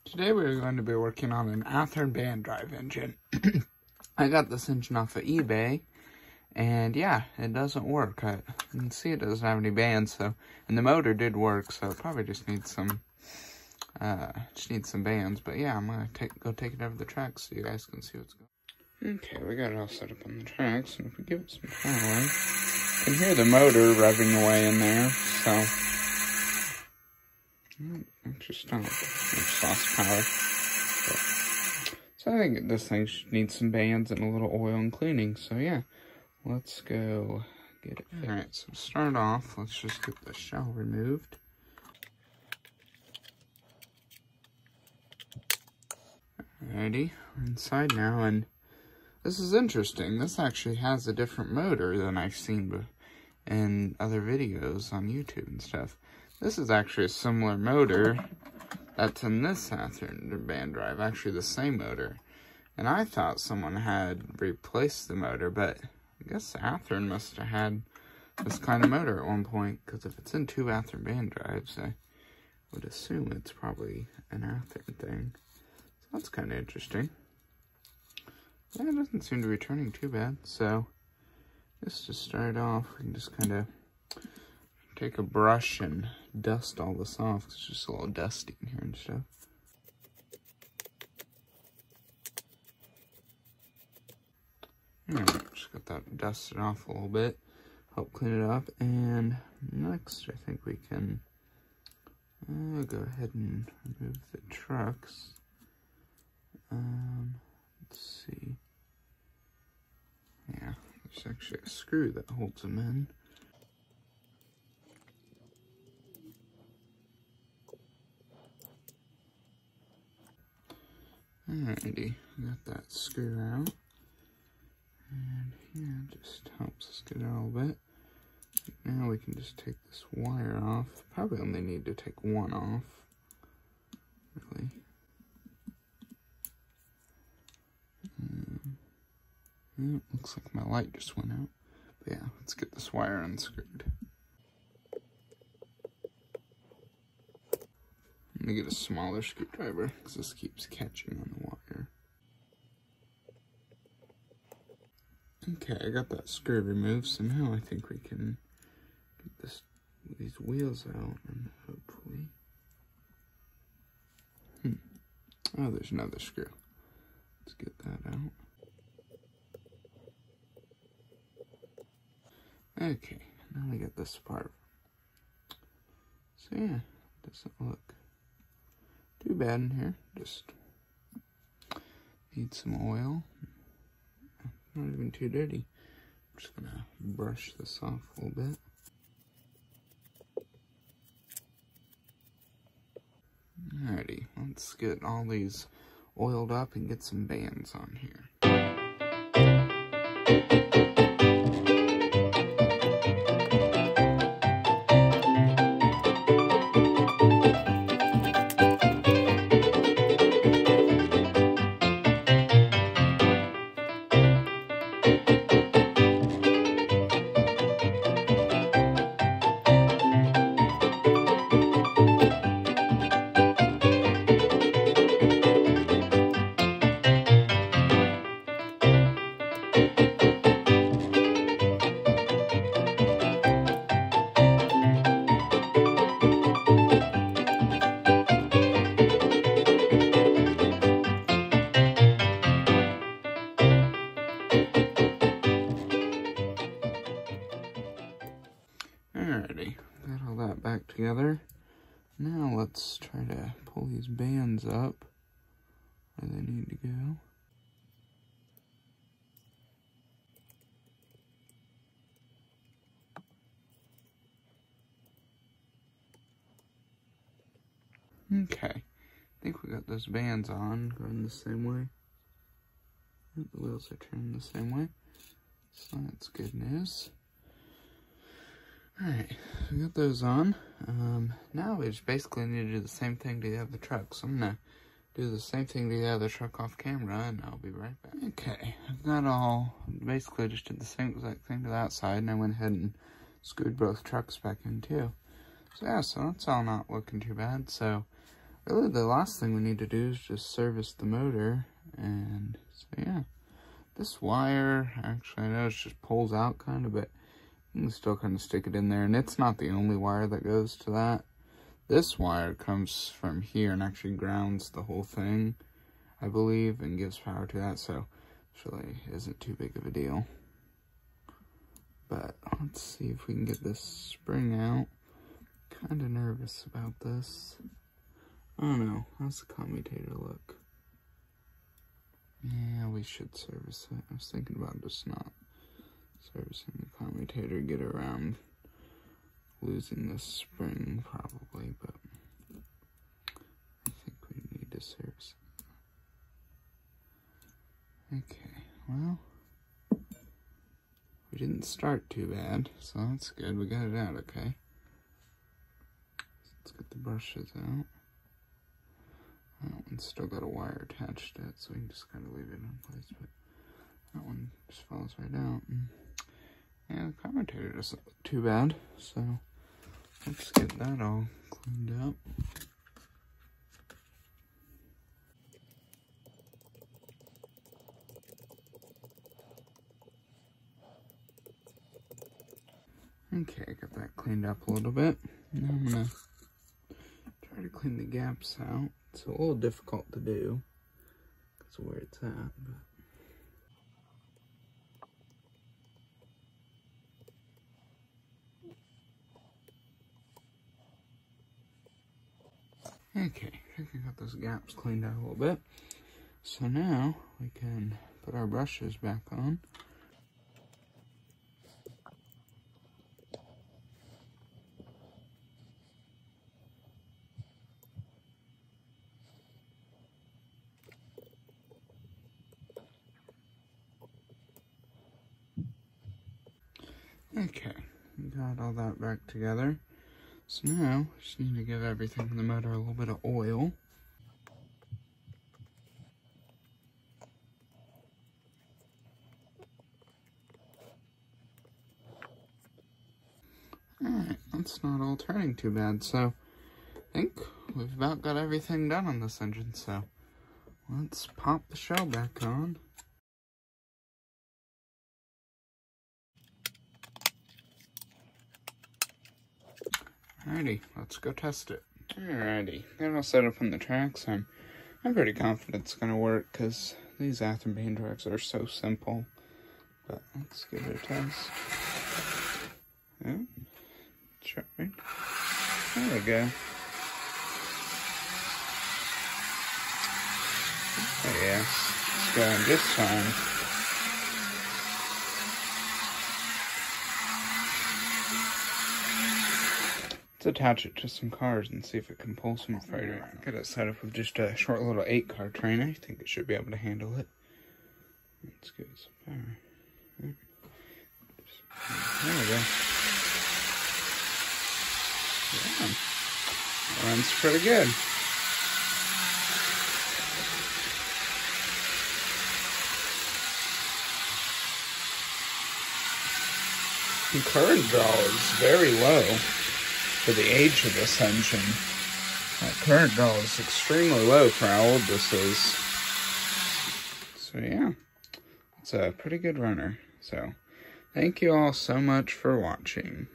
Today we're going to be working on an Athearn band drive engine. I got this engine off of eBay, and yeah, it doesn't work. You can see it doesn't have any bands, and the motor did work, so it probably just needs some bands. But yeah, I'm gonna go take it over the track so you guys can see what's going on. Okay, we got it all set up on the tracks, and if we give it some power, you can hear the motor revving away in there, so... Just lost power. So I think this thing should need some bands and a little oil and cleaning. So yeah, let's go get it fixed. Alright, so to start off, let's just get the shell removed. Alrighty, we're inside now, and this is interesting. This actually has a different motor than I've seen in other videos on YouTube and stuff. This is actually a similar motor that's in this Athearn band drive, actually the same motor. And I thought someone had replaced the motor, but I guess Athearn must have had this kind of motor at one point, because if it's in two Athearn band drives, I would assume it's probably an Athearn thing. So that's kind of interesting. Yeah, it doesn't seem to be turning too bad, so just to start off, we can just kind of take a brush and dust all this off. It's just a little dusty in here and stuff. Alright, just got that dusted off a little bit. Help clean it up. And next, I think we can go ahead and remove the trucks. Let's see. Yeah, there's actually a screw that holds them in. Alrighty, got that screw out, and yeah, it just helps us get it out a little bit. Now we can just take this wire off. Probably only need to take one off, really. Looks like my light just went out. But yeah, let's get this wire unscrewed. Let me get a smaller screwdriver, because this keeps catching on the wire. Okay, I got that screw removed, so now I think we can get these wheels out, and hopefully... Oh, there's another screw. Let's get that out. Okay, now we get this part. So yeah, it doesn't look too bad in here. Just need some oil. Not even too dirty. I'm just gonna brush this off a little bit. Alrighty, let's get all these oiled up and get some bands on here. Alrighty, got all that back together. Now let's try to pull these bands up where they need to go. Okay, I think we got those bands on, going the same way. The wheels are turning the same way, so that's good news. Alright, we got those on. Now we just basically need to do the same thing to the other truck. So I'm going to do the same thing to the other truck off camera, and I'll be right back. Okay, I've got all, basically just did the same exact thing to that side, and I went ahead and screwed both trucks back in too. So yeah, so that's all not looking too bad. So really the last thing we need to do is just service the motor. And so yeah, this wire, actually I know it just pulls out kind of, but you can still kind of stick it in there. And it's not the only wire that goes to that. This wire comes from here and actually grounds the whole thing, I believe, and gives power to that, so it really isn't too big of a deal. But let's see if we can get this spring out. Kind of nervous about this. I don't know. How's the commutator look? Yeah, we should service it. I was thinking about just not servicing the commutator, get around losing this spring probably, but I think we need to service it. Okay, well, we didn't start too bad, so that's good. We got it out okay. Let's get the brushes out. That one's still got a wire attached to it, so we can just kind of leave it in place, but that one just falls right out. And yeah, the commutator doesn't look too bad, so let's get that all cleaned up. Okay, got that cleaned up a little bit. Now I'm gonna try to clean the gaps out. It's a little difficult to do because of where it's at, but okay, I think I got those gaps cleaned out a little bit. So now we can put our brushes back on. Okay, got all that back together. So now, we just need to give everything in the motor a little bit of oil. Alright, that's not all turning too bad, so I think we've about got everything done on this engine, so let's pop the shell back on. Alrighty, let's go test it. Alrighty, got it all set up on the tracks. I'm pretty confident it's gonna work because these Athearn bean tracks are so simple. But let's give it a test. Yeah, sure. There we go. Oh yeah, it's going just fine. Let's attach it to some cars and see if it can pull some freight. Get it set up with just a short little 8-car train. I think it should be able to handle it. Let's give it some power. There we go. Yeah. Runs pretty good. The current draw is very low for the age of this engine. That current draw is extremely low for how old this is. So yeah, it's a pretty good runner. So thank you all so much for watching.